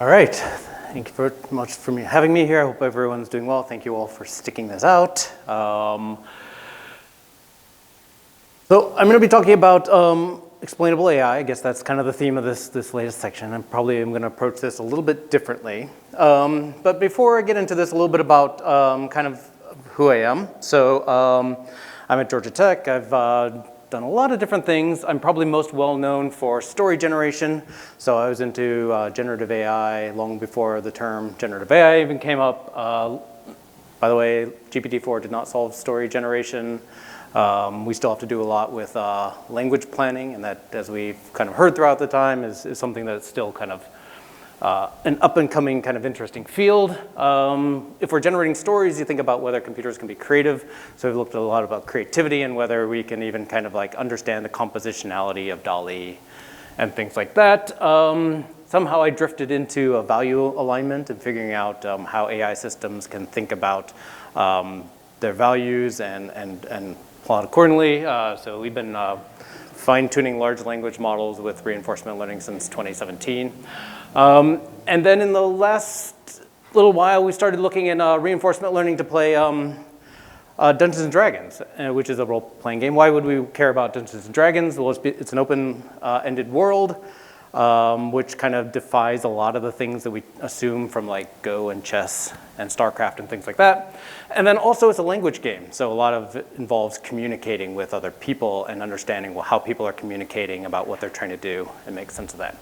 All right, thank you very much for having me here. I hope everyone's doing well. Thank you all for sticking this out. So I'm going to be talking about explainable AI. I guess that's kind of the theme of this latest section. I'm going to approach this a little bit differently. But before I get into this, a little bit about kind of who I am. So I'm at Georgia Tech. I've done a lot of different things. I'm probably most well known for story generation. So I was into generative AI long before the term generative AI even came up. By the way, GPT-4 did not solve story generation. We still have to do a lot with language planning, and that, as we've kind of heard throughout the time, is something that's still kind of an up-and-coming kind of interesting field. If we're generating stories, you think about whether computers can be creative. So we've looked a lot about creativity and whether we can even kind of like understand the compositionality of DALL-E and things like that. Somehow I drifted into a value alignment and figuring out how AI systems can think about their values and plot accordingly. So we've been fine-tuning large language models with reinforcement learning since 2017. And then in the last little while, we started looking at reinforcement learning to play Dungeons and Dragons, which is a role-playing game. Why would we care about Dungeons and Dragons? Well, it's an open-ended world, which kind of defies a lot of the things that we assume from like Go and chess and StarCraft and things like that. And then also it's a language game. So a lot of it involves communicating with other people and understanding how people are communicating about what they're trying to do and make sense of that.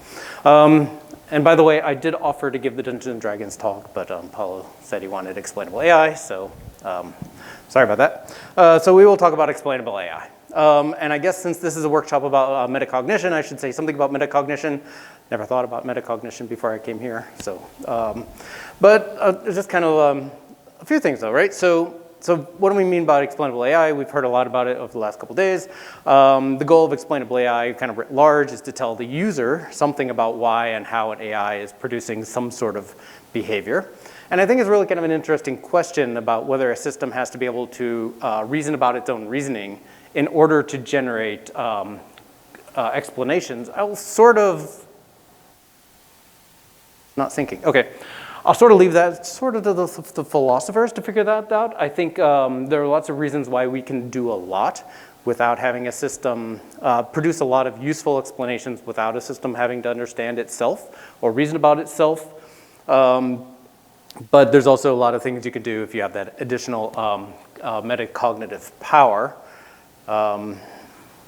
And by the way, I did offer to give the Dungeons and Dragons talk, but Paulo said he wanted explainable AI, so sorry about that. So we will talk about explainable AI. And I guess since this is a workshop about metacognition, I should say something about metacognition. Never thought about metacognition before I came here. So, but just kind of a few things though, right? So what do we mean by explainable AI? We've heard a lot about it over the last couple of days. The goal of explainable AI, kind of writ large, is to tell the user something about why and how an AI is producing some sort of behavior. And I think it's really kind of an interesting question about whether a system has to be able to reason about its own reasoning in order to generate explanations. I'll sort of, not thinking, okay. I'll sort of leave that sort of to the philosophers to figure that out. I think there are lots of reasons why we can do a lot without having a system produce a lot of useful explanations without a system having to understand itself or reason about itself. But there's also a lot of things you can do if you have that additional metacognitive power.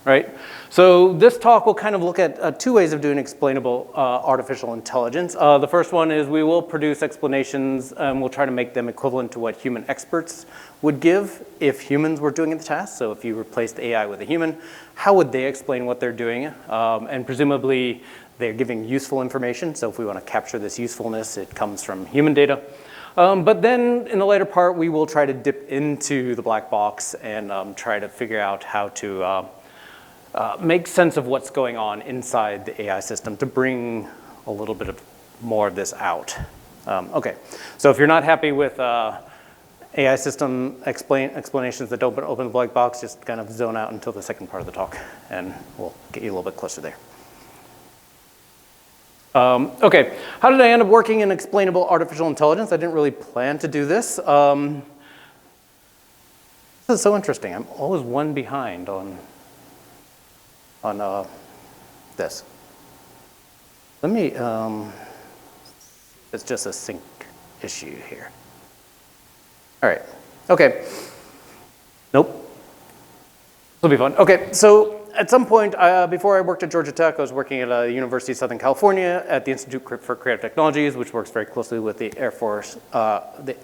Right? So this talk will kind of look at two ways of doing explainable artificial intelligence. The first one is we will produce explanations and we'll try to make them equivalent to what human experts would give if humans were doing the task. So if you replaced AI with a human, how would they explain what they're doing? And presumably they're giving useful information. So if we want to capture this usefulness, it comes from human data. But then in the later part, we will try to dip into the black box and try to figure out how to make sense of what's going on inside the AI system to bring a little bit of more of this out. Okay, so if you're not happy with AI system explanations that don't open the black box, just kind of zone out until the second part of the talk, and we'll get you a little bit closer there. Okay, how did I end up working in explainable artificial intelligence? I didn't really plan to do this. This is so interesting. I'm always one behind on this. Let me, it's just a sync issue here. All right, okay. Nope, this will be fun. Okay, so at some point, before I worked at Georgia Tech, I was working at the University of Southern California at the Institute for Creative Technologies, which works very closely with the Air Force, the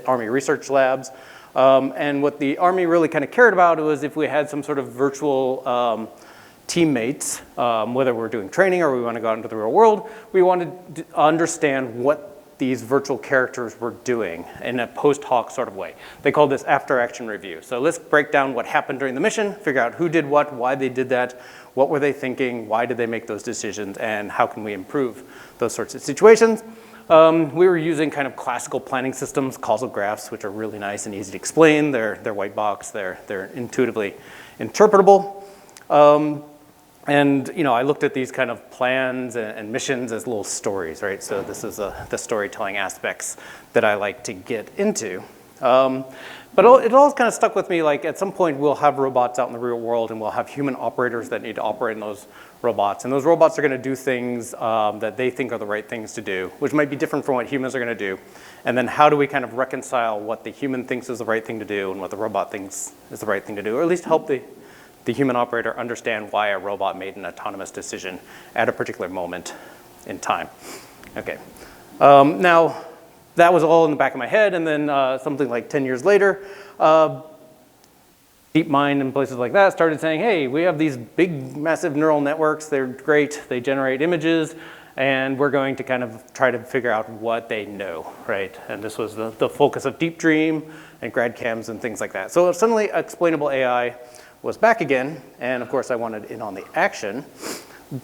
Army research labs. And what the Army really kind of cared about was if we had some sort of virtual teammates, whether we're doing training or we want to go out into the real world, we wanted to understand what these virtual characters were doing in a post hoc sort of way. They call this after action review. So let's break down what happened during the mission, figure out who did what, why they did that, what were they thinking, why did they make those decisions, and how can we improve those sorts of situations. We were using kind of classical planning systems, causal graphs, which are really nice and easy to explain. They're white box, they're intuitively interpretable. And I looked at these kind of plans and missions as little stories, right? So this is the storytelling aspects that I like to get into. But it all kind of stuck with me, like at some point we'll have robots out in the real world and we'll have human operators that need to operate in those robots. And those robots are going to do things that they think are the right things to do, which might be different from what humans are going to do. And then how do we kind of reconcile what the human thinks is the right thing to do and what the robot thinks is the right thing to do, or at least help the human operator understand why a robot made an autonomous decision at a particular moment in time. Okay. Now, that was all in the back of my head, and then something like 10 years later, DeepMind and places like that started saying, hey, we have these big, massive neural networks. They're great. They generate images, and we're going to kind of try to figure out what they know, right? And this was the focus of Deep Dream and GradCams and things like that. So suddenly, explainable AI was back again, and of course I wanted in on the action,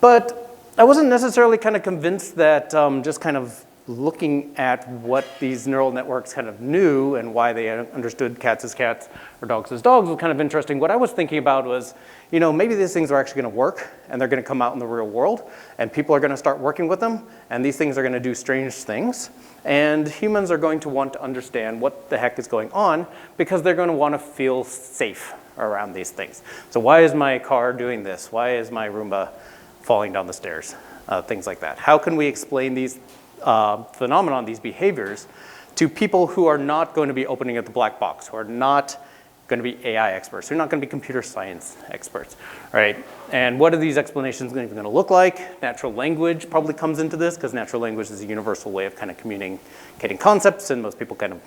but I wasn't necessarily kind of convinced that just kind of looking at what these neural networks kind of knew and why they understood cats as cats or dogs as dogs was kind of interesting. What I was thinking about was, maybe these things are actually going to work and they're going to come out in the real world and people are going to start working with them and these things are going to do strange things and humans are going to want to understand what the heck is going on because they're going to want to feel safe around these things. So why is my car doing this? Why is my Roomba falling down the stairs? Things like that. How can we explain these phenomenon, these behaviors, to people who are not going to be opening at the black box, who are not going to be AI experts, who are not going to be computer science experts, right? And what are these explanations even going to look like? Natural language probably comes into this because natural language is a universal way of kind of communicating concepts, and most people kind of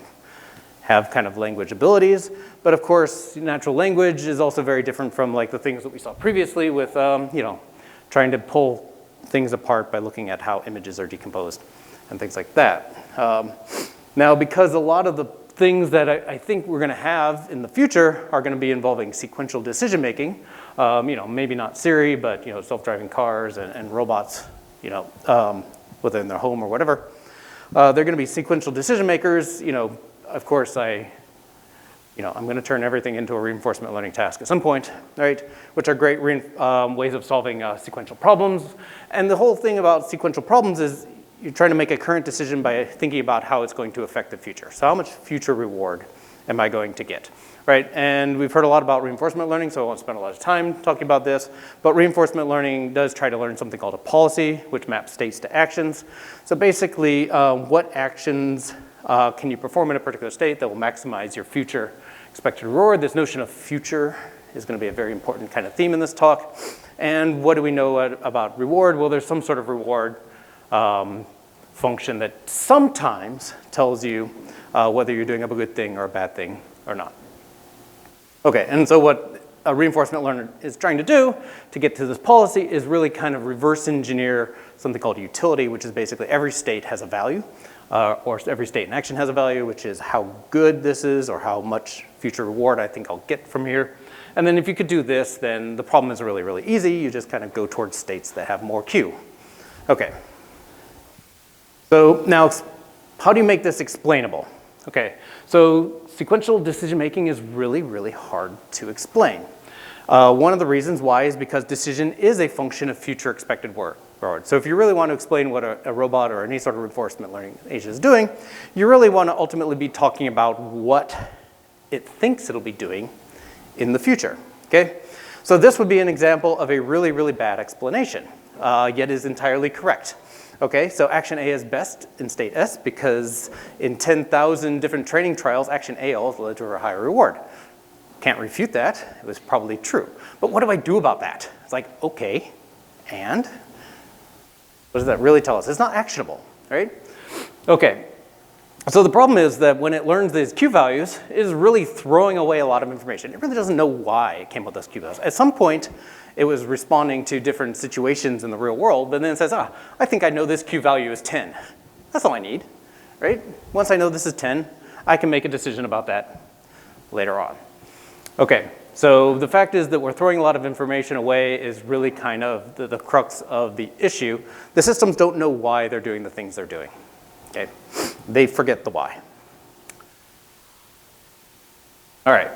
have kind of language abilities. But of course, natural language is also very different from like the things that we saw previously with, trying to pull things apart by looking at how images are decomposed and things like that. Now, because a lot of the things that I think we're going to have in the future are going to be involving sequential decision making, maybe not Siri, but self-driving cars and robots, within their home or whatever. They're going to be sequential decision makers. Of course, I'm going to turn everything into a reinforcement learning task at some point, right? Which are great ways of solving sequential problems. And the whole thing about sequential problems is you're trying to make a current decision by thinking about how it's going to affect the future. So how much future reward am I going to get, right? And we've heard a lot about reinforcement learning, so I won't spend a lot of time talking about this. But reinforcement learning does try to learn something called a policy, which maps states to actions. So basically, what actions can you perform in a particular state that will maximize your future expected reward? This notion of future is going to be a very important kind of theme in this talk. And what do we know about reward? Well, there's some sort of reward function that sometimes tells you whether you're doing a good thing or a bad thing or not. Okay, and so what a reinforcement learner is trying to do to get to this policy is really kind of reverse engineer something called utility, which is basically every state has a value. Or every state in action has a value, which is how good this is or how much future reward I think I'll get from here. And then if you could do this, then the problem is really, really easy. You just kind of go towards states that have more Q. Okay. So now, how do you make this explainable? Okay, so sequential decision making is really, really hard to explain. One of the reasons why is because decision is a function of future expected reward. So if you really want to explain what a robot or any sort of reinforcement learning agent is doing, you really want to ultimately be talking about what it thinks it'll be doing in the future, okay? So this would be an example of a really, really bad explanation, yet is entirely correct. Okay, so action A is best in state S because in 10,000 different training trials, action A always led to a higher reward. Can't refute that, it was probably true. But what do I do about that? It's like, okay, and? What does that really tell us? It's not actionable, right? Okay, so the problem is that when it learns these Q values, it is really throwing away a lot of information. It really doesn't know why it came up with those Q values. At some point, it was responding to different situations in the real world, but then it says, I think I know this Q value is 10. That's all I need, right? Once I know this is 10, I can make a decision about that later on. Okay, so the fact is that we're throwing a lot of information away is really kind of the crux of the issue. The systems don't know why they're doing the things they're doing, okay? They forget the why. All right,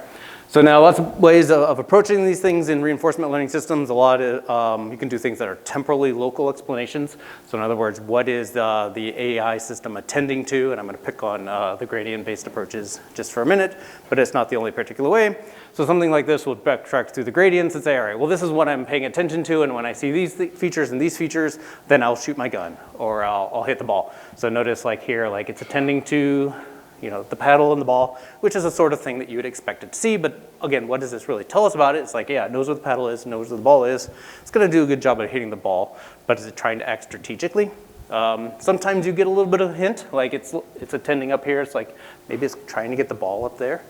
So now lots of ways of approaching these things in reinforcement learning systems. A lot of, you can do things that are temporally local explanations. So in other words, what is the AI system attending to? And I'm gonna pick on the gradient-based approaches just for a minute, but it's not the only particular way. So something like this will backtrack through the gradients and say, all right, well, this is what I'm paying attention to, and when I see these features and these features, then I'll shoot my gun, or I'll hit the ball. So notice like here, like it's attending to the paddle and the ball, which is the sort of thing that you would expect it to see. But again, what does this really tell us about it? It's like, yeah, it knows where the paddle is, knows where the ball is. It's gonna do a good job at hitting the ball, but is it trying to act strategically? Sometimes you get a little bit of a hint, like it's attending up here. It's like, maybe it's trying to get the ball up there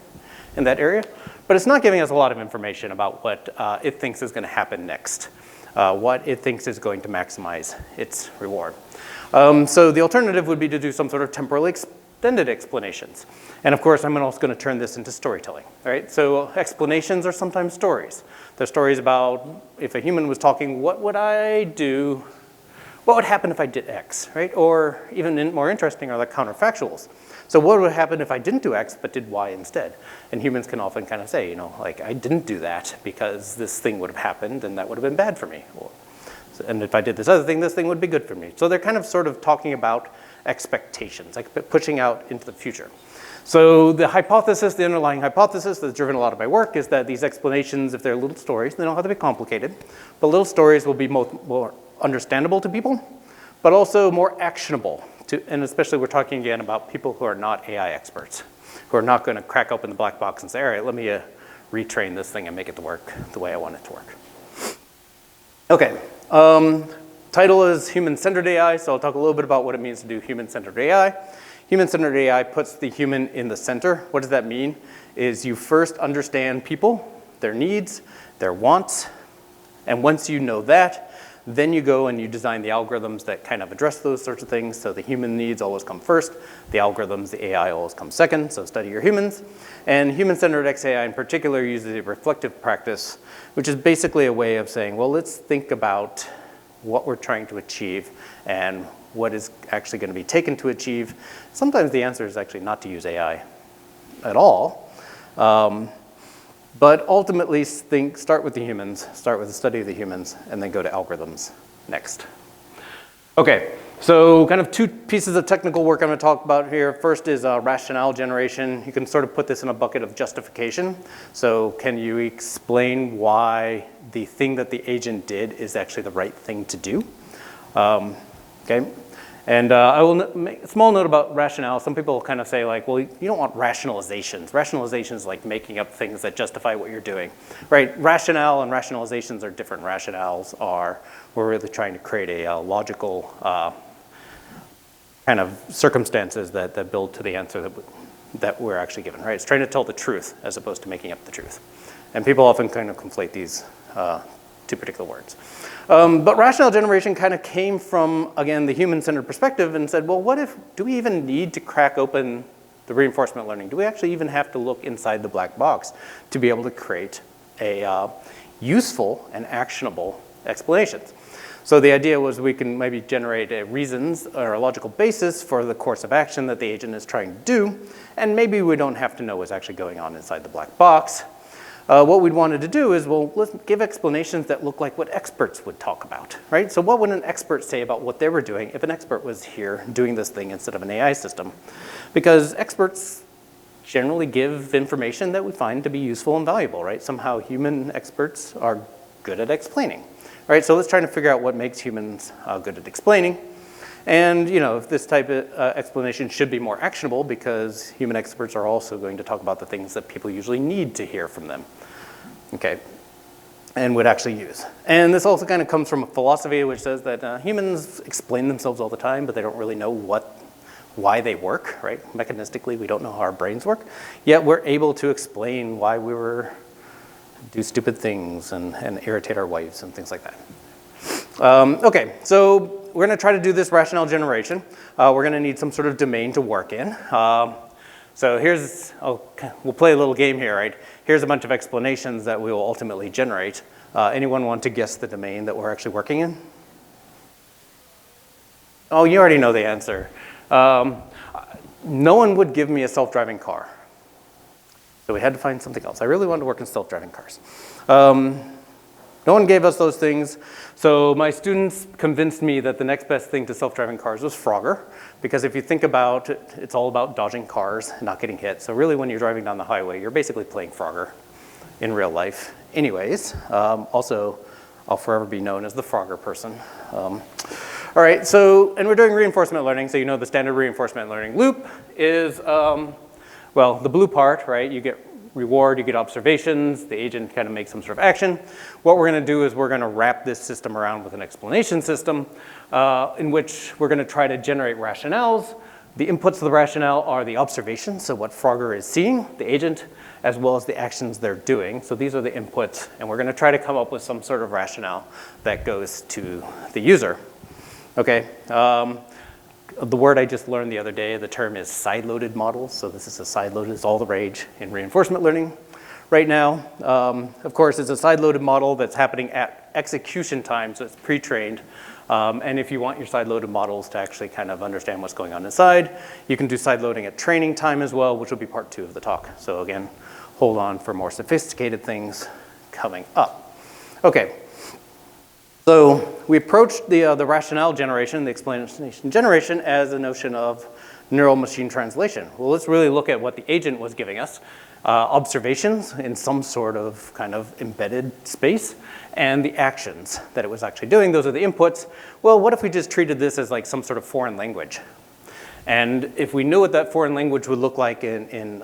in that area. But it's not giving us a lot of information about what it thinks is gonna happen next, what it thinks is going to maximize its reward. So the alternative would be to do some sort of temporally extended explanations. And of course, I'm also going to turn this into storytelling, right? So explanations are sometimes stories. They're stories about if a human was talking, what would I do? What would happen if I did X, right? Or even more interesting are the counterfactuals. So what would happen if I didn't do X but did Y instead? And humans can often kind of say, like I didn't do that because this thing would have happened and that would have been bad for me. And if I did this other thing, this thing would be good for me. So they're kind of sort of talking about expectations, like pushing out into the future. So the hypothesis, the underlying hypothesis that's driven a lot of my work is that these explanations, if they're little stories, they don't have to be complicated, but little stories will be more understandable to people, but also more actionable. And especially we're talking again about people who are not AI experts, who are not going to crack open the black box and say, all right, let me retrain this thing and make it to work the way I want it to work. Okay. Title is Human-Centered AI, so I'll talk a little bit about what it means to do human-centered AI. Human-centered AI puts the human in the center. What does that mean? Is you first understand people, their needs, their wants, and once you know that, then you go and you design the algorithms that kind of address those sorts of things. So the human needs always come first, the algorithms, the AI always come second, so study your humans. And human-centered XAI in particular uses a reflective practice, which is basically a way of saying, well, let's think about what we're trying to achieve and what is actually going to be taken to achieve. Sometimes the answer is actually not to use AI at all. But ultimately, start with the humans, start with the study of the humans, and then go to algorithms next. Okay, so kind of two pieces of technical work I'm going to talk about here. First is rationale generation. You can sort of put this in a bucket of justification. So can you explain why the thing that the agent did is actually the right thing to do? Okay. And I will make a small note about rationale. Some people kind of say like, well, you don't want rationalizations. Rationalizations like making up things that justify what you're doing, right? Rationale and rationalizations are different. Rationales are, we're really trying to create a logical kind of circumstances that build to the answer that we're actually given, right? It's trying to tell the truth as opposed to making up the truth. And people often kind of conflate these two particular words. But rationale generation kind of came from, again, the human-centered perspective and said, well, do we even need to crack open the reinforcement learning? Do we actually even have to look inside the black box to be able to create a useful and actionable explanations? So the idea was we can maybe generate reasons or a logical basis for the course of action that the agent is trying to do, and maybe we don't have to know what's actually going on inside the black box. What we wanted to do is, well, let's give explanations that look like what experts would talk about, right? So what would an expert say about what they were doing if an expert was here doing this thing instead of an AI system? Because experts generally give information that we find to be useful and valuable, right? Somehow human experts are good at explaining, right? So let's try to figure out what makes humans good at explaining. And if this type of explanation should be more actionable because human experts are also going to talk about the things that people usually need to hear from them, okay, and would actually use. And this also kind of comes from a philosophy which says that humans explain themselves all the time, but they don't really know why they work, right? Mechanistically, we don't know how our brains work, yet we're able to explain why we do stupid things and irritate our wives and things like that. Okay, so we're going to try to do this rationale generation. We're going to need some sort of domain to work in. So we'll play a little game here, right? Here's a bunch of explanations that we will ultimately generate. Anyone want to guess the domain that we're actually working in? Oh, you already know the answer. No one would give me a self-driving car. So we had to find something else. I really wanted to work in self-driving cars. No one gave us those things, so my students convinced me that the next best thing to self-driving cars was Frogger, because if you think about it, it's all about dodging cars and not getting hit. So really when you're driving down the highway, you're basically playing Frogger in real life. Anyways, also, I'll forever be known as the Frogger person. All right, so, and we're doing reinforcement learning, so you know the standard reinforcement learning loop is, well, the blue part, right? You get reward, you get observations, the agent kind of makes some sort of action. What we're gonna do is we're gonna wrap this system around with an explanation system in which we're gonna try to generate rationales. The inputs to the rationale are the observations, so what Frogger is seeing, the agent, as well as the actions they're doing. So these are the inputs, and we're gonna try to come up with some sort of rationale that goes to the user. Okay, the word I just learned the other day, the term is side-loaded models. So this is a side-loaded, is all the rage in reinforcement learning right now. Of course, it's a side-loaded model that's happening at execution time, so it's pre-trained. And if you want your side-loaded models to actually kind of understand what's going on inside, you can do side-loading at training time as well, which will be part 2 of the talk. So again, hold on for more sophisticated things coming up. Okay. So we approached the rationale generation, the explanation generation, as a notion of neural machine translation. Well, let's really look at what the agent was giving us. Observations in some sort of kind of embedded space, and the actions that it was actually doing. Those are the inputs. Well, what if we just treated this as like some sort of foreign language? And if we knew what that foreign language would look like in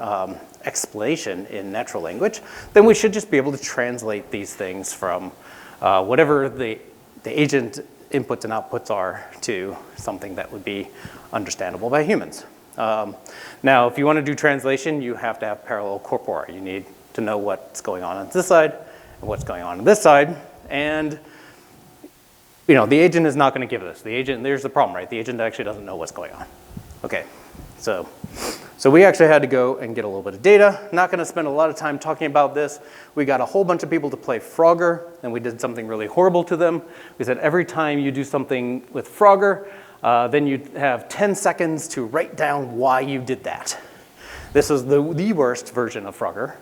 explanation in natural language, then we should just be able to translate these things from whatever the agent inputs and outputs are to something that would be understandable by humans. Now, if you want to do translation, you have to have parallel corpora. You need to know what's going on this side and what's going on this side. And you know, the agent is not going to give this. The agent, there's the problem, right? The agent actually doesn't know what's going on. Okay, so we actually had to go and get a little bit of data. Not going to spend a lot of time talking about this. We got a whole bunch of people to play Frogger, and we did something really horrible to them. We said every time you do something with Frogger, then you have 10 seconds to write down why you did that. This was the worst version of Frogger.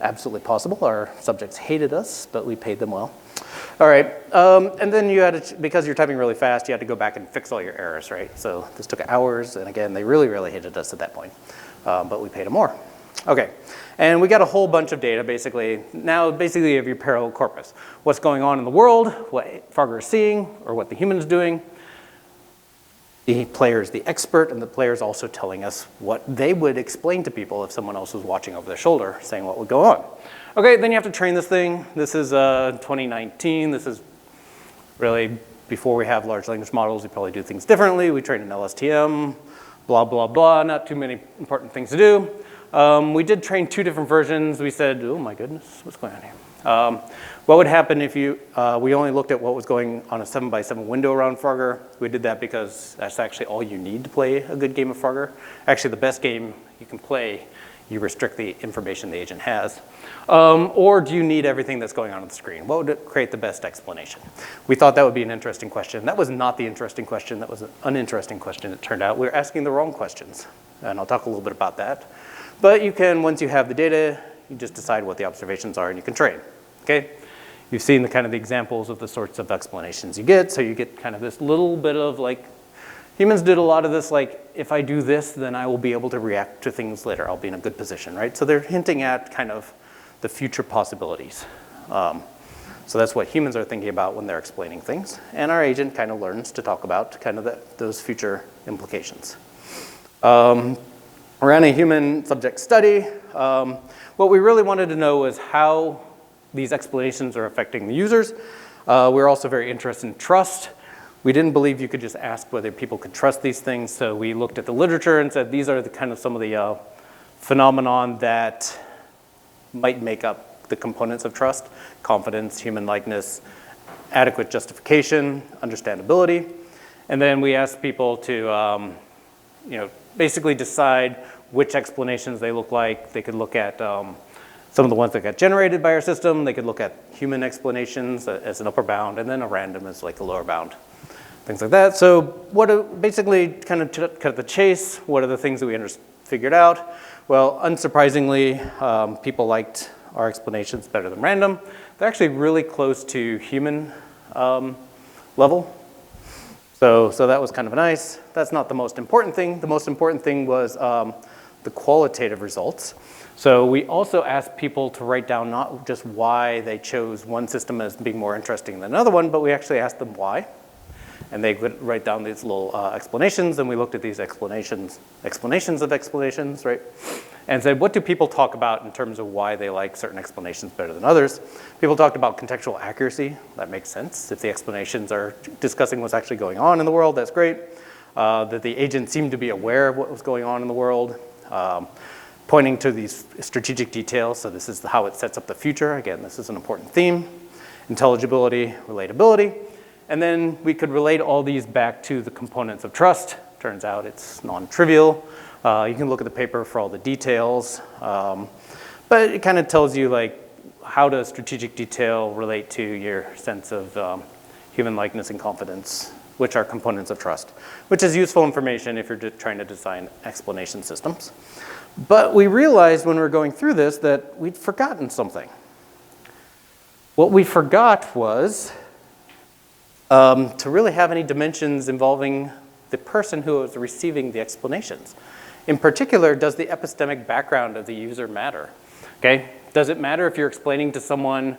Absolutely possible. Our subjects hated us, but we paid them well. All right, and then you had to, because you're typing really fast, you had to go back and fix all your errors, right? So this took hours, and again, they really, really hated us at that point, but we paid them more. Okay, and we got a whole bunch of data, basically. Now, basically, you have your parallel corpus. What's going on in the world, what Frogger is seeing, or what the human is doing. The player is the expert, and the player is also telling us what they would explain to people if someone else was watching over their shoulder, saying what would go on. Okay, then you have to train this thing. This is 2019. This is really before we have large language models. We probably do things differently. We train in LSTM, blah, blah, blah. Not too many important things to do. We did train 2 different versions. We said, oh my goodness, what's going on here? What would happen if you, we only looked at what was going on a 7x7 window around Frogger. We did that because that's actually all you need to play a good game of Frogger. Actually, the best game you can play, you restrict the information the agent has. Or do you need everything that's going on the screen? What would create the best explanation? We thought that would be an interesting question. That was not the interesting question. That was an uninteresting question, it turned out. We were asking the wrong questions. And I'll talk a little bit about that. But you can, once you have the data, you just decide what the observations are and you can train, okay? You've seen the kind of the examples of the sorts of explanations you get. So you get kind of this little bit of like, humans did a lot of this, like, if I do this, then I will be able to react to things later. I'll be in a good position, right? So they're hinting at kind of the future possibilities. So that's what humans are thinking about when they're explaining things. And our agent kind of learns to talk about kind of those future implications. Around a human subject study, what we really wanted to know was how these explanations are affecting the users. We're also very interested in trust. We didn't believe you could just ask whether people could trust these things, so we looked at the literature and said these are the kind of some of the phenomenon that might make up the components of trust: confidence, human likeness, adequate justification, understandability. And then we asked people to basically decide which explanations they look like. They could look at some of the ones that got generated by our system. They could look at human explanations as an upper bound, and then a random as like a lower bound, things like that. So basically kind of cut the chase, what are the things that we figured out? Well, unsurprisingly, people liked our explanations better than random. They're actually really close to human level. So that was kind of nice. That's not the most important thing. The most important thing was the qualitative results. So we also asked people to write down not just why they chose one system as being more interesting than another one, but we actually asked them why. And they would write down these little explanations, and we looked at these explanations of explanations, right? And said, what do people talk about in terms of why they like certain explanations better than others? People talked about contextual accuracy. That makes sense. If the explanations are discussing what's actually going on in the world, that's great. That the agent seemed to be aware of what was going on in the world. Pointing to these strategic details, so this is how it sets up the future. Again, this is an important theme. Intelligibility, relatability. And then we could relate all these back to the components of trust. Turns out it's non-trivial. You can look at the paper for all the details. But it kind of tells you like how does strategic detail relate to your sense of human likeness and confidence, which are components of trust, which is useful information if you're trying to design explanation systems. But we realized when we were going through this that we'd forgotten something. What we forgot was to really have any dimensions involving the person who was receiving the explanations. In particular, does the epistemic background of the user matter? Okay, does it matter if you're explaining to someone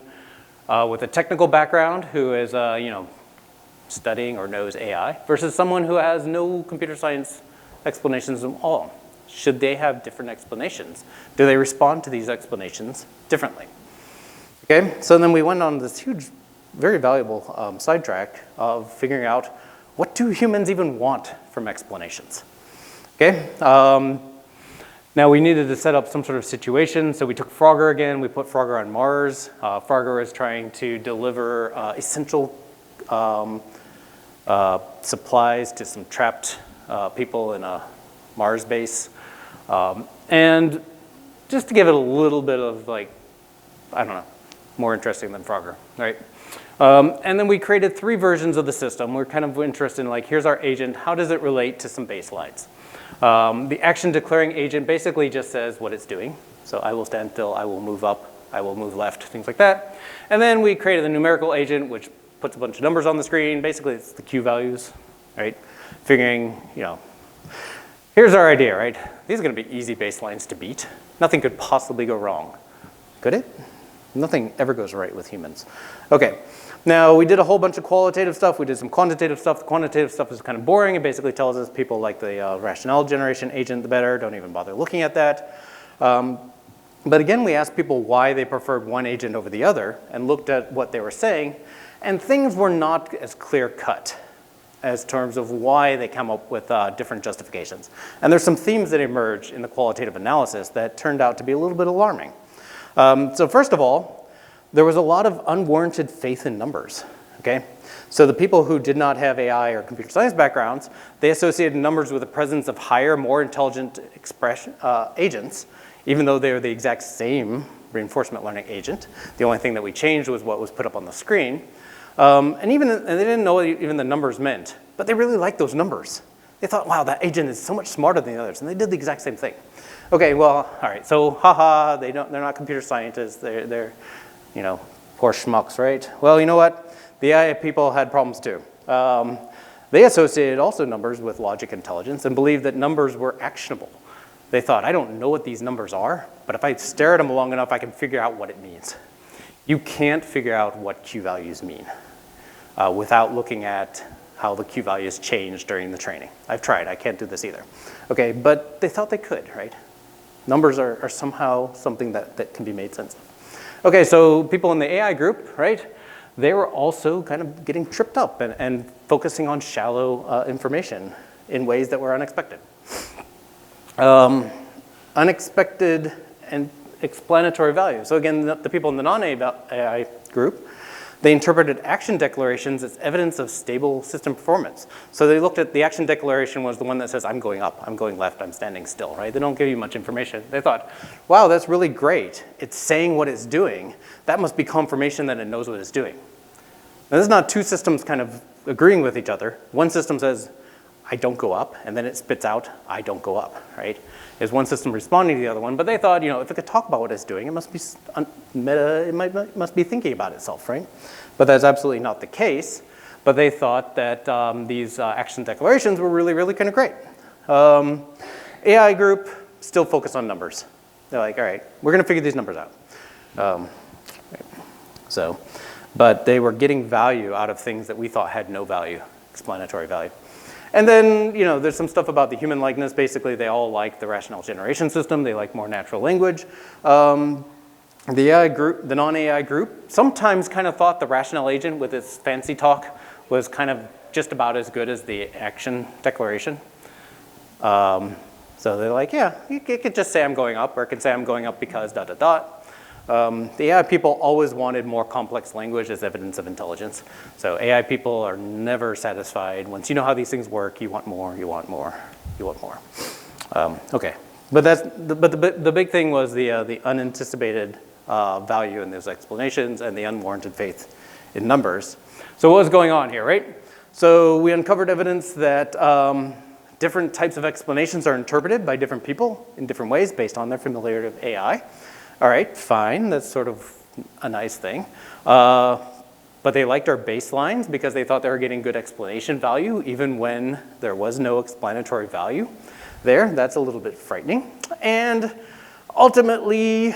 with a technical background who is, studying or knows AI versus someone who has no computer science explanations at all? Should they have different explanations? Do they respond to these explanations differently? Okay, so then we went on this huge, very valuable sidetrack of figuring out what do humans even want from explanations? Okay, now we needed to set up some sort of situation, so we took Frogger again, we put Frogger on Mars. Frogger is trying to deliver essential supplies to some trapped people in a Mars base. And just to give it a little bit of like, I don't know, more interesting than Frogger, right? And then we created 3 versions of the system. We're kind of interested in like, here's our agent, how does it relate to some baselines? The action declaring agent basically just says what it's doing. So I will stand still, I will move up, I will move left, things like that. And then we created a numerical agent which puts a bunch of numbers on the screen. Basically it's the Q values, right? Figuring, here's our idea, right? These are gonna be easy baselines to beat. Nothing could possibly go wrong. Could it? Nothing ever goes right with humans. Okay, now we did a whole bunch of qualitative stuff. We did some quantitative stuff. The quantitative stuff is kind of boring. It basically tells us people like the Rationale generation agent the better. Don't even bother looking at that. But again, we asked people why they preferred one agent over the other and looked at what they were saying. And things were not as clear cut as terms of why they come up with different justifications. And there's some themes that emerged in the qualitative analysis that turned out to be a little bit alarming. So first of all, there was a lot of unwarranted faith in numbers, okay? So the people who did not have AI or computer science backgrounds, they associated numbers with the presence of higher, more intelligent agents, even though they were the exact same reinforcement learning agent. The only thing that we changed was what was put up on the screen. And they didn't know what even the numbers meant, but they really liked those numbers. They thought, wow, that agent is so much smarter than the others, and they did the exact same thing. Okay, well, all right, so haha, they're not computer scientists, they're poor schmucks, right? Well, you know what? The AI people had problems too. They associated also numbers with logic intelligence and believed that numbers were actionable. They thought, I don't know what these numbers are, but if I stare at them long enough, I can figure out what it means. You can't figure out what Q values mean without looking at how the Q values change during the training. I've tried, I can't do this either. Okay, but they thought they could, right? Numbers are somehow something that can be made sense of. Okay, so people in the AI group, right? They were also kind of getting tripped up and focusing on shallow information in ways that were unexpected. Unexpected and explanatory value. So again, the people in the non-AI group, they interpreted action declarations as evidence of stable system performance. So they looked at the action declaration was the one that says, I'm going up, I'm going left, I'm standing still, right? They don't give you much information. They thought, wow, that's really great. It's saying what it's doing. That must be confirmation that it knows what it's doing. Now, this is not two systems kind of agreeing with each other. One system says, I don't go up, and then it spits out, I don't go up, right? Is one system responding to the other one, but they thought, if it could talk about what it's doing, it must be must be thinking about itself, right? But that's absolutely not the case. But they thought that these action declarations were really, really kind of great. AI group still focused on numbers. They're like, all right, we're going to figure these numbers out. But they were getting value out of things that we thought had no value, explanatory value. And then, there's some stuff about the human likeness. Basically, they all like the rationale generation system. They like more natural language. The AI group, the non-AI group, sometimes kind of thought the rationale agent with its fancy talk was kind of just about as good as the action declaration. So they're like, yeah, you could just say I'm going up, or it can say I'm going up because ... The AI people always wanted more complex language as evidence of intelligence. So AI people are never satisfied. Once you know how these things work, you want more, you want more, you want more. Okay, but the big thing was the unanticipated value in those explanations and the unwarranted faith in numbers. So what was going on here, right? So we uncovered evidence that different types of explanations are interpreted by different people in different ways based on their familiarity with AI. All right, fine, that's sort of a nice thing. But they liked our baselines because they thought they were getting good explanation value even when there was no explanatory value there. That's a little bit frightening. And ultimately,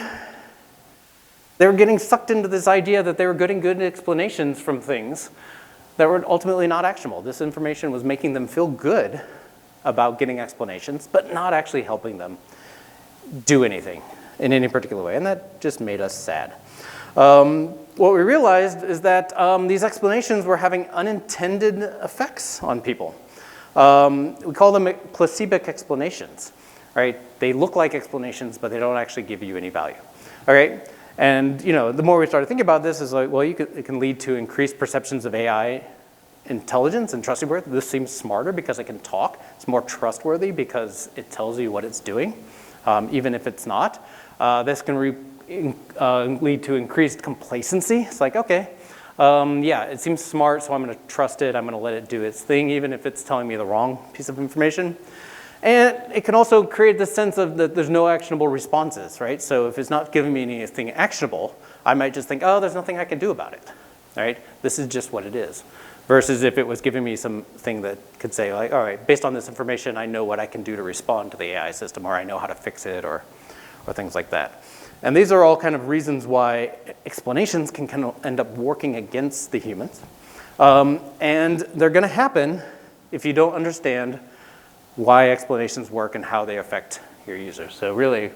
they were getting sucked into this idea that they were getting good explanations from things that were ultimately not actionable. This information was making them feel good about getting explanations, but not actually helping them do anything in any particular way, and that just made us sad. What we realized is that these explanations were having unintended effects on people. We call them placebo explanations, right? They look like explanations, but they don't actually give you any value, all right? And the more we started thinking about this, is like, well, it can lead to increased perceptions of AI intelligence and trustworthy. This seems smarter because it can talk. It's more trustworthy because it tells you what it's doing, even if it's not. This can lead to increased complacency. It's like, okay, yeah, it seems smart, so I'm going to trust it. I'm going to let it do its thing, even if it's telling me the wrong piece of information. And it can also create this sense of that there's no actionable responses, right? So if it's not giving me anything actionable, I might just think, oh, there's nothing I can do about it, right? This is just what it is. Versus if it was giving me something that could say, like, all right, based on this information, I know what I can do to respond to the AI system, or I know how to fix it, or things like that. And these are all kind of reasons why explanations can kind of end up working against the humans. And they're going to happen if you don't understand why explanations work and how they affect your users. So really,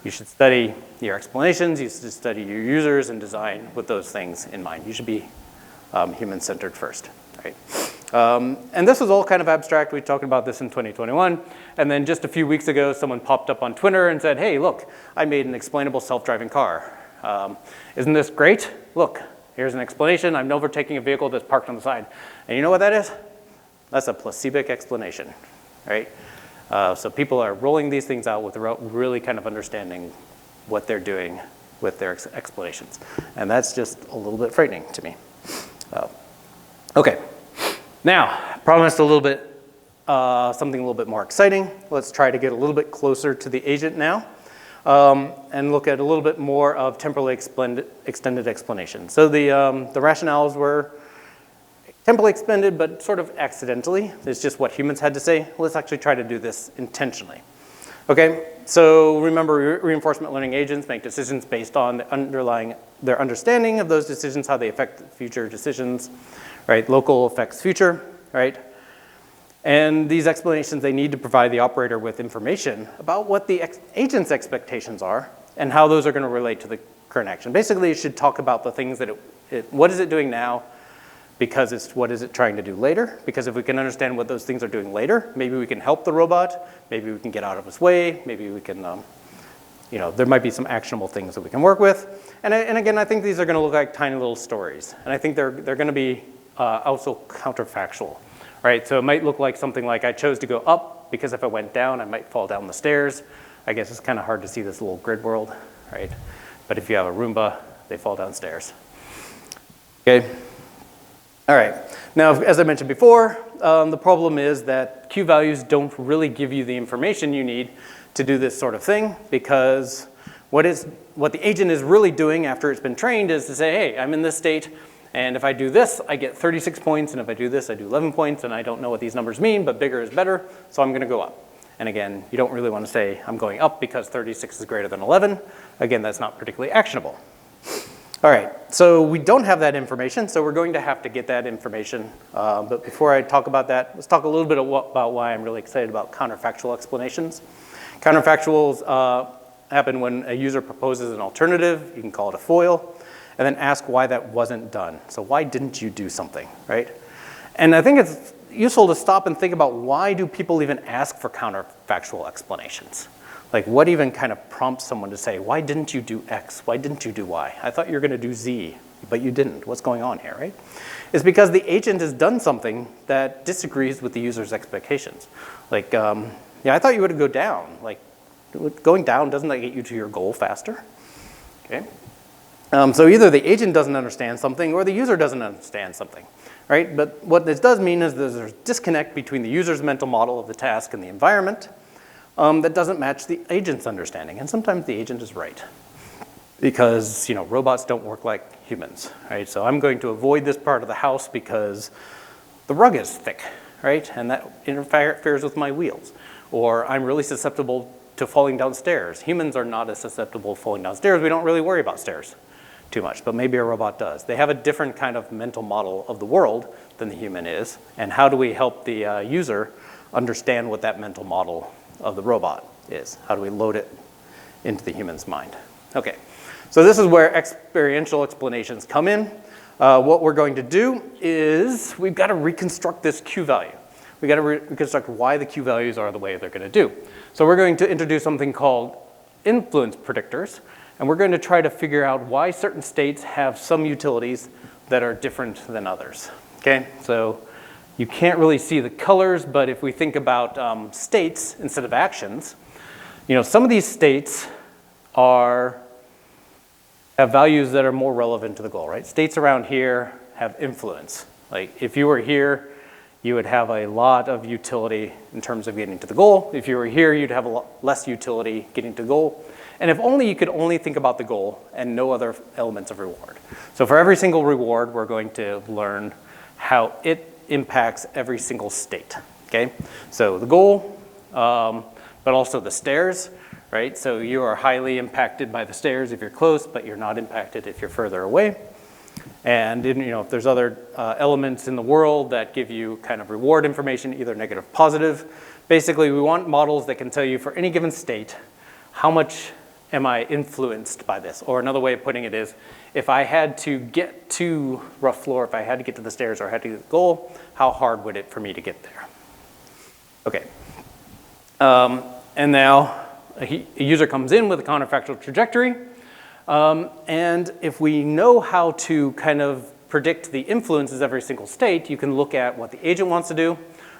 you should study your explanations, you should study your users, and design with those things in mind. You should be human-centered first, right? And this was all kind of abstract. We talked about this in 2021. And then just a few weeks ago, someone popped up on Twitter and said, hey, look, I made an explainable self-driving car. Isn't this great? Look, here's an explanation. I'm overtaking a vehicle that's parked on the side. And you know what that is? That's a placebo explanation, right? So people are rolling these things out without really kind of understanding what they're doing with their explanations. And that's just a little bit frightening to me. Okay, now, promised a little bit, something a little bit more exciting. Let's try to get a little bit closer to the agent now and look at a little bit more of temporally extended explanation. So the rationales were temporally extended, but sort of accidentally. It's just what humans had to say. Let's actually try to do this intentionally. Okay, so remember, reinforcement learning agents make decisions based on their understanding of those decisions, how they affect future decisions, right? Local affects future, right? And these explanations, they need to provide the operator with information about what the agent's expectations are and how those are going to relate to the current action. Basically, it should talk about the things that what is it doing now, because it's what is it trying to do later. Because if we can understand what those things are doing later, maybe we can help the robot, maybe we can get out of its way, maybe we can, there might be some actionable things that we can work with. And again, I think these are going to look like tiny little stories. And I think they're going to be also counterfactual, right? So it might look like something like I chose to go up because if I went down, I might fall down the stairs. I guess it's kind of hard to see this little grid world, right? But if you have a Roomba, they fall downstairs. Okay. All right, now as I mentioned before, the problem is that Q values don't really give you the information you need to do this sort of thing, because what the agent is really doing after it's been trained is to say, hey, I'm in this state, and if I do this, I get 36 points, and if I do this, I do 11 points, and I don't know what these numbers mean, but bigger is better, so I'm gonna go up. And again, you don't really want to say I'm going up because 36 is greater than 11. Again, that's not particularly actionable. All right, so we don't have that information, so we're going to have to get that information. But before I talk about that, let's talk a little bit about why I'm really excited about counterfactual explanations. Counterfactuals happen when a user proposes an alternative, you can call it a foil, and then ask why that wasn't done. So why didn't you do something, right? And I think it's useful to stop and think about, why do people even ask for counterfactual explanations? Like, what even kind of prompts someone to say, why didn't you do X? Why didn't you do Y? I thought you were gonna do Z, but you didn't. What's going on here, right? It's because the agent has done something that disagrees with the user's expectations. Like, yeah, I thought you would go down. Like, going down, doesn't that get you to your goal faster? Okay. So either the agent doesn't understand something or the user doesn't understand something, right? But what this does mean is there's a disconnect between the user's mental model of the task and the environment that doesn't match the agent's understanding. And sometimes the agent is right, because robots don't work like humans, right? So I'm going to avoid this part of the house because the rug is thick, right? And that interferes with my wheels. Or I'm really susceptible to falling downstairs. Humans are not as susceptible to falling downstairs. We don't really worry about stairs too much, but maybe a robot does. They have a different kind of mental model of the world than the human is, and how do we help the user understand what that mental model of the robot is? How do we load it into the human's mind? Okay, so this is where experiential explanations come in. What we're going to do is we've got to reconstruct this Q value. We've got to reconstruct why the Q values are the way they're going to do. So we're going to introduce something called influence predictors, and we're going to try to figure out why certain states have some utilities that are different than others. Okay, so you can't really see the colors, but if we think about states instead of actions, some of these states have values that are more relevant to the goal, right? States around here have influence. Like, if you were here, you would have a lot of utility in terms of getting to the goal. If you were here, you'd have a lot less utility getting to the goal. And if only you could only think about the goal and no other elements of reward. So for every single reward, we're going to learn how it impacts every single state, okay? So the goal, but also the stairs, right? So you are highly impacted by the stairs if you're close, but you're not impacted if you're further away. And if there's other elements in the world that give you kind of reward information, either negative or positive, basically we want models that can tell you for any given state, how much am I influenced by this? Or another way of putting it is, if I had to get to rough floor, if I had to get to the stairs or had to get to the goal, how hard would it for me to get there? Okay. And now a user comes in with a counterfactual trajectory. And if we know how to kind of predict the influences of every single state, you can look at what the agent wants to do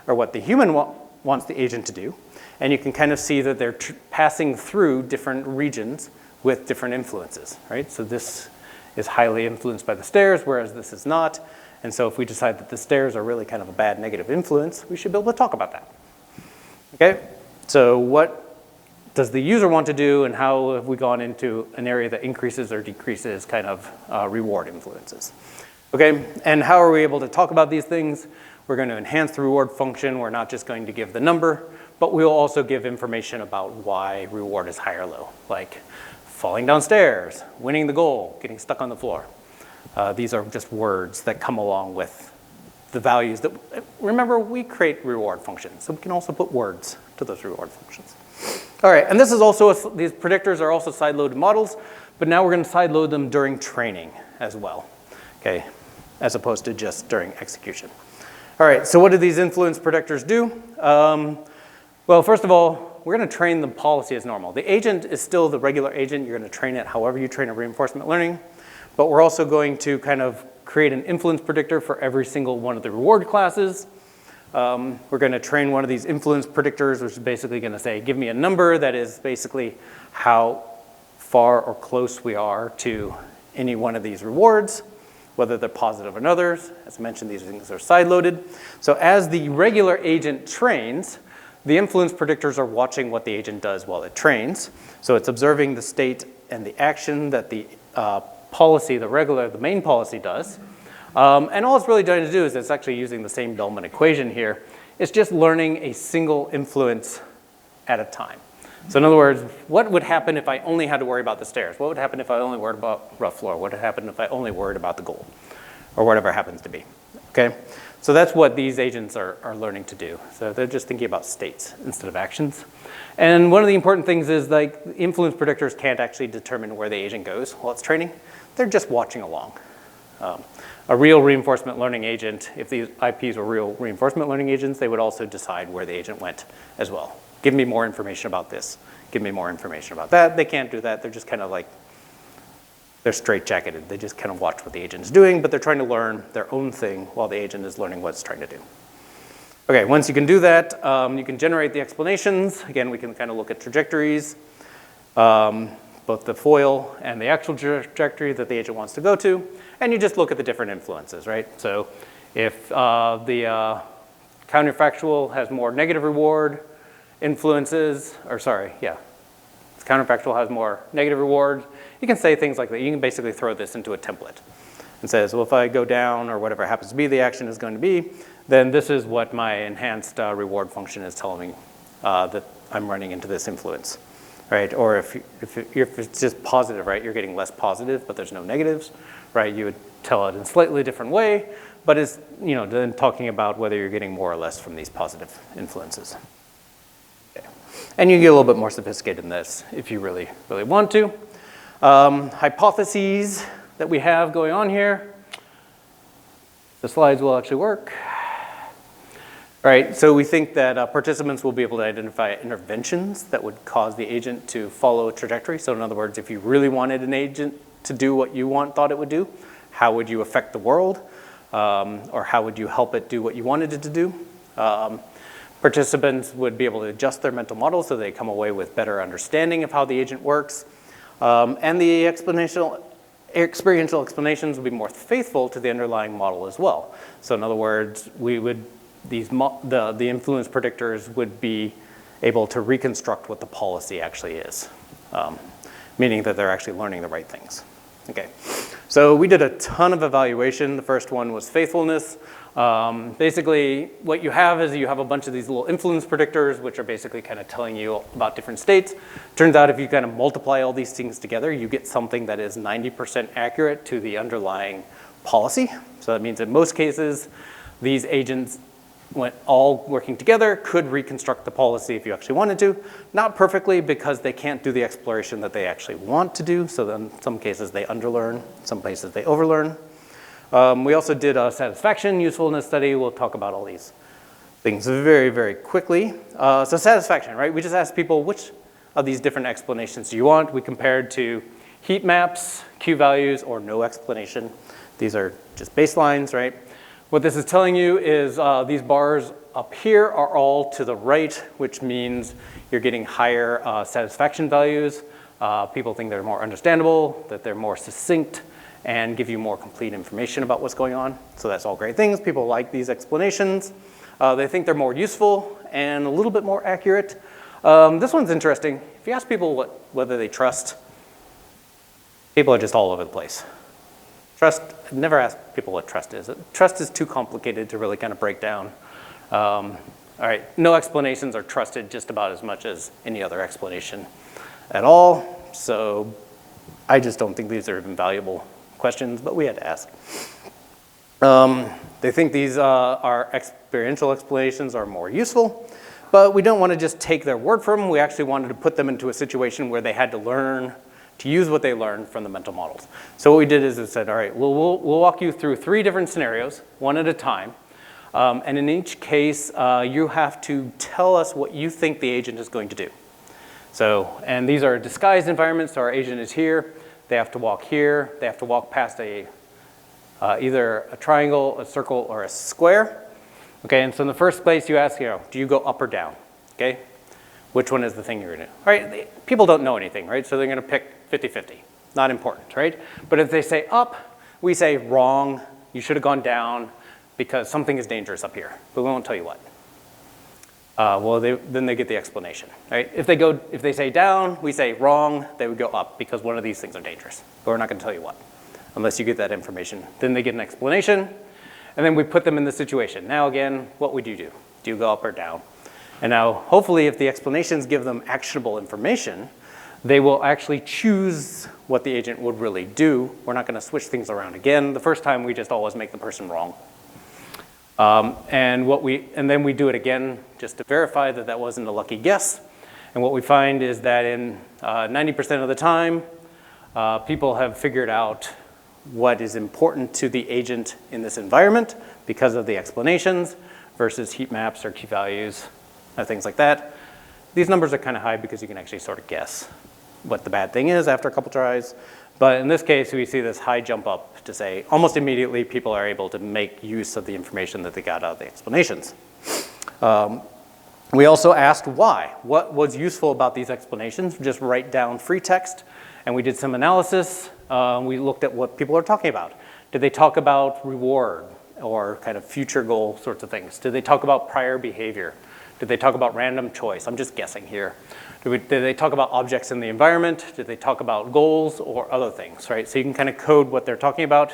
or what the human wants the agent to do. And you can kind of see that they're passing through different regions with different influences, right? So this is highly influenced by the stairs, whereas this is not. And so if we decide that the stairs are really kind of a bad negative influence, we should be able to talk about that. Okay, so what does the user want to do, and how have we gone into an area that increases or decreases kind of reward influences? Okay, and how are we able to talk about these things? We're going to enhance the reward function. We're not just going to give the number, but we'll also give information about why reward is high or low, like falling downstairs, winning the goal, getting stuck on the floor. These are just words that come along with the values that, remember, we create reward functions, so we can also put words to those reward functions. All right, and this is also, these predictors are also side-loaded models, but now we're going to side-load them during training as well, okay, as opposed to just during execution. All right, so what do these influence predictors do? Well, first of all, we're going to train the policy as normal. The agent is still the regular agent. You're going to train it however you train a reinforcement learning. But we're also going to kind of create an influence predictor for every single one of the reward classes. We're going to train one of these influence predictors, which is basically going to say, give me a number that is basically how far or close we are to any one of these rewards. whether they're positive or others. As I mentioned, these things are side-loaded. So as the regular agent trains, the influence predictors are watching what the agent does while it trains. So it's observing the state and the action that the policy, the main policy does. And all it's really trying to do is it's actually using the same Bellman equation here. It's just learning a single influence at a time. So in other words, what would happen if I only had to worry about the stairs? What would happen if I only worried about rough floor? What would happen if I only worried about the goal? Or whatever it happens to be, okay? So that's what these agents are learning to do. So they're just thinking about states instead of actions. And one of the important things is like influence predictors can't actually determine where the agent goes while it's training. They're just watching along. A real reinforcement learning agent, if these IPs were real reinforcement learning agents, they would also decide where the agent went as well. Give me more information about this. Give me more information about that. They can't do that. They're just kind of like, they're straitjacketed. They just kind of watch what the agent is doing, but they're trying to learn their own thing while the agent is learning what it's trying to do. Okay, once you can do that, you can generate the explanations. Again, we can kind of look at trajectories, both the FOIL and the actual trajectory that the agent wants to go to, and you just look at the different influences, right? So if the counterfactual has more negative reward influences, or sorry, yeah, counterfactual has more negative reward, you can say things like that. You can basically throw this into a template and says, well, if I go down or whatever happens to be the action is going to be, then this is what my enhanced reward function is telling me that I'm running into this influence, right? Or if it's just positive, right, you're getting less positive, but there's no negatives, right? You would tell it in a slightly different way, but it's, then talking about whether you're getting more or less from these positive influences. Okay. And you can get a little bit more sophisticated in this if you really, really want to. Hypotheses that we have going on here. The slides will actually work. All right, so we think that participants will be able to identify interventions that would cause the agent to follow a trajectory. So in other words, if you really wanted an agent to do what you thought it would do, how would you affect the world? Or how would you help it do what you wanted it to do? Participants would be able to adjust their mental model so they come away with better understanding of how the agent works. And the experiential explanations would be more faithful to the underlying model as well. So in other words, the influence predictors would be able to reconstruct what the policy actually is, meaning that they're actually learning the right things. Okay, so we did a ton of evaluation. The first one was faithfulness. Basically, what you have is you have a bunch of these little influence predictors, which are basically kind of telling you about different states. Turns out if you kind of multiply all these things together, you get something that is 90% accurate to the underlying policy. So that means in most cases, these agents, when all working together, could reconstruct the policy if you actually wanted to. Not perfectly, because they can't do the exploration that they actually want to do. So then in some cases they underlearn, some places they overlearn. We also did a satisfaction usefulness study. We'll talk about all these things very, very quickly. So satisfaction, right? We just asked people, which of these different explanations do you want? We compared to heat maps, Q values, or no explanation. These are just baselines, right? What this is telling you is these bars up here are all to the right, which means you're getting higher satisfaction values. People think they're more understandable, that they're more succinct, and give you more complete information about what's going on. So that's all great things. People like these explanations. They think they're more useful and a little bit more accurate. This one's interesting. If you ask people whether they trust, people are just all over the place. Trust, I've never asked people what trust is. Trust is too complicated to really kind of break down. All right, no explanations are trusted just about as much as any other explanation at all. So I just don't think these are even valuable questions, but we had to ask. They think these are experiential explanations are more useful, but we don't want to just take their word for them. We actually wanted to put them into a situation where they had to learn to use what they learned from the mental models. So what we did is we said, all right, we'll walk you through 3 different scenarios, one at a time. And in each case, you have to tell us what you think the agent is going to do. So, and these are disguised environments, so our agent is here. They have to walk here. They have to walk past either a triangle, a circle, or a square. Okay, and so in the first place you ask, do you go up or down? Okay, which one is the thing you're gonna do? All right, people don't know anything, right? So they're gonna pick 50-50, not important, right? But if they say up, we say, wrong, you should have gone down because something is dangerous up here, but we won't tell you what. Well, then they get the explanation, right? If they say down, we say wrong, they would go up because one of these things are dangerous, but we're not gonna tell you what, unless you get that information. Then they get an explanation, and then we put them in the situation. Now again, what would you do? Do you go up or down? And now, hopefully, if the explanations give them actionable information, they will actually choose what the agent would really do. We're not gonna switch things around again. The first time, we just always make the person wrong. And then we do it again just to verify that that wasn't a lucky guess. And what we find is that in 90% of the time, people have figured out what is important to the agent in this environment because of the explanations versus heat maps or key values, things like that. These numbers are kind of high because you can actually sort of guess what the bad thing is after a couple tries. But in this case, we see this high jump up to say almost immediately people are able to make use of the information that they got out of the explanations. We also asked why. What was useful about these explanations? Just write down free text, and we did some analysis. We looked at what people are talking about. Did they talk about reward or kind of future goal sorts of things? Did they talk about prior behavior? Did they talk about random choice? I'm just guessing here. Did they talk about objects in the environment? Did they talk about goals or other things, right? So you can kind of code what they're talking about.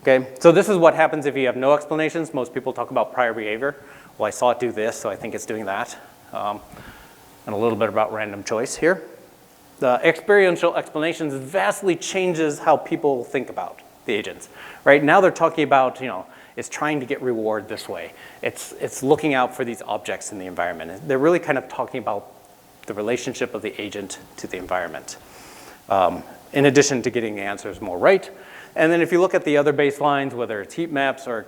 Okay, so this is what happens if you have no explanations. Most people talk about prior behavior. Well, I saw it do this, so I think it's doing that. And a little bit about random choice here. The experiential explanations vastly changes how people think about the agents. Right now they're talking about, it's trying to get reward this way. It's looking out for these objects in the environment. They're really kind of talking about the relationship of the agent to the environment, in addition to getting the answers more right. And then if you look at the other baselines, whether it's heat maps or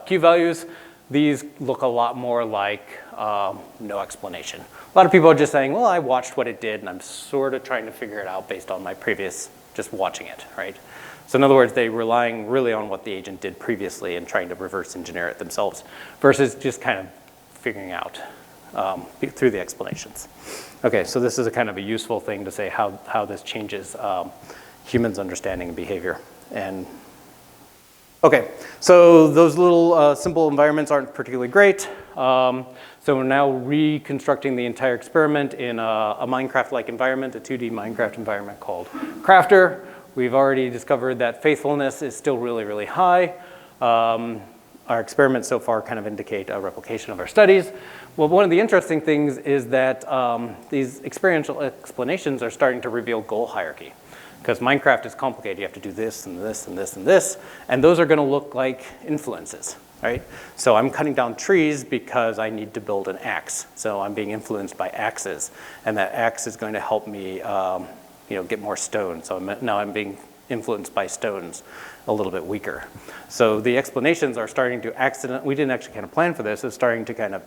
Q values, these look a lot more like no explanation. A lot of people are just saying, well, I watched what it did, and I'm sort of trying to figure it out based on my previous, just watching it, right? So in other words, they're relying really on what the agent did previously and trying to reverse engineer it themselves versus just kind of figuring out through the explanations. Okay, so this is a kind of a useful thing to say how this changes humans' understanding and behavior. And okay, so those little simple environments aren't particularly great. So we're now reconstructing the entire experiment in a Minecraft-like environment, a 2D Minecraft environment called Crafter. We've already discovered that faithfulness is still really, really high. Our experiments so far kind of indicate a replication of our studies. Well, one of the interesting things is that these experiential explanations are starting to reveal goal hierarchy. Because Minecraft is complicated. You have to do this and this and this and this. And those are going to look like influences, right? So I'm cutting down trees because I need to build an axe. So I'm being influenced by axes. And that axe is going to help me get more stone. So now I'm being influenced by stones a little bit weaker. So the explanations are starting to we didn't actually kind of plan for this, it's starting to kind of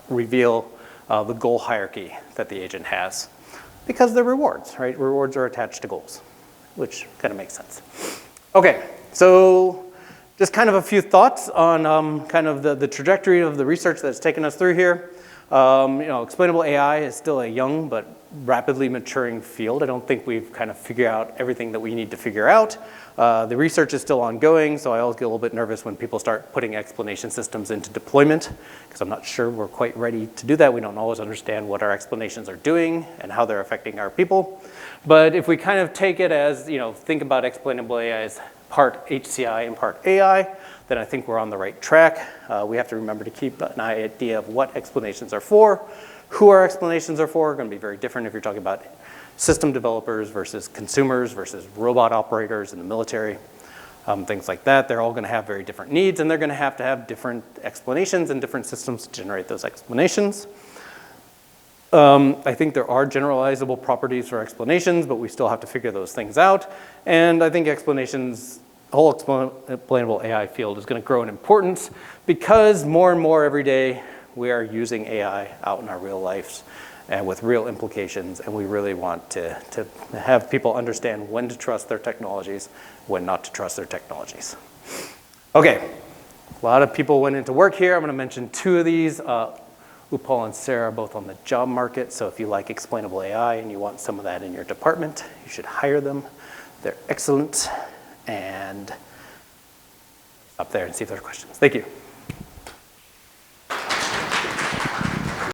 reveal the goal hierarchy that the agent has. Because they're rewards, right? Rewards are attached to goals, which kind of makes sense. Okay, so just kind of a few thoughts on kind of the trajectory of the research that's taken us through here. Explainable AI is still a young but rapidly maturing field. I don't think we've kind of figured out everything that we need to figure out. The research is still ongoing, so I always get a little bit nervous when people start putting explanation systems into deployment, because I'm not sure we're quite ready to do that. We don't always understand what our explanations are doing and how they're affecting our people. But if we kind of take it as, think about explainable AI as part HCI and part AI, then I think we're on the right track. We have to remember to keep an idea of what explanations are for, who our explanations are for. Going to be very different if you're talking about system developers versus consumers versus robot operators in the military, things like that. They're all going to have very different needs, and they're going to have different explanations and different systems to generate those explanations. I think there are generalizable properties for explanations, but we still have to figure those things out. And I think explanations, the whole explainable AI field is going to grow in importance because more and more every day we are using AI out in our real lives and with real implications, and we really want to have people understand when to trust their technologies, when not to trust their technologies. Okay, a lot of people went into work here. I'm going to mention two of these. Upal and Sarah are both on the job market, so if you like explainable AI and you want some of that in your department, you should hire them. They're excellent. And stop there and see if there are questions. Thank you.